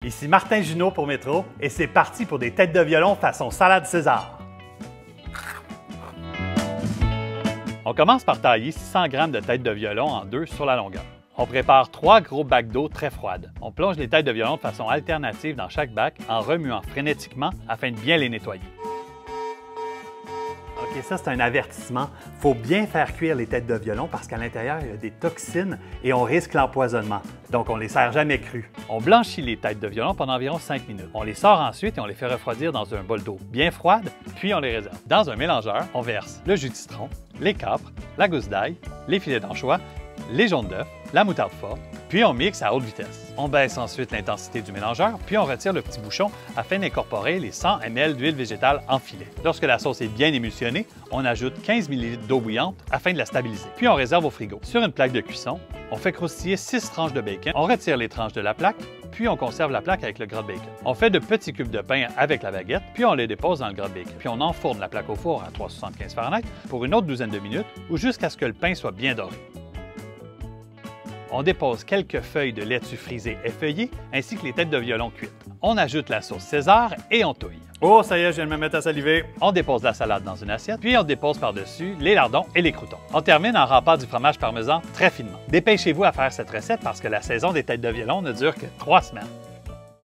Ici Martin Junot pour Métro et c'est parti pour des têtes de violon façon salade César. On commence par tailler 600 g de têtes de violon en deux sur la longueur. On prépare 3 gros bacs d'eau très froide. On plonge les têtes de violon de façon alternative dans chaque bac en remuant frénétiquement afin de bien les nettoyer. OK, ça c'est un avertissement. Il faut bien faire cuire les têtes de violon parce qu'à l'intérieur, il y a des toxines et on risque l'empoisonnement. Donc on ne les sert jamais crus. On blanchit les têtes de violon pendant environ 5 minutes. On les sort ensuite et on les fait refroidir dans un bol d'eau bien froide, puis on les réserve. Dans un mélangeur, on verse le jus de citron, les capres, la gousse d'ail, les filets d'anchois, les jaunes d'œufs, la moutarde forte, puis on mixe à haute vitesse. On baisse ensuite l'intensité du mélangeur, puis on retire le petit bouchon afin d'incorporer les 100 ml d'huile végétale en filet. Lorsque la sauce est bien émulsionnée, on ajoute 15 ml d'eau bouillante afin de la stabiliser. Puis on réserve au frigo. Sur une plaque de cuisson, on fait croustiller 6 tranches de bacon, on retire les tranches de la plaque, puis on conserve la plaque avec le gras de bacon. On fait de petits cubes de pain avec la baguette, puis on les dépose dans le gras de bacon. Puis on enfourne la plaque au four à 375 Fahrenheit pour une autre douzaine de minutes ou jusqu'à ce que le pain soit bien doré. On dépose quelques feuilles de laitue frisée effeuillée ainsi que les têtes de violon cuites. On ajoute la sauce César et on touille. Oh, ça y est, je viens de me mettre à saliver. On dépose la salade dans une assiette, puis on dépose par-dessus les lardons et les croûtons. On termine en râpant du fromage parmesan très finement. Dépêchez-vous à faire cette recette parce que la saison des têtes de violon ne dure que 3 semaines.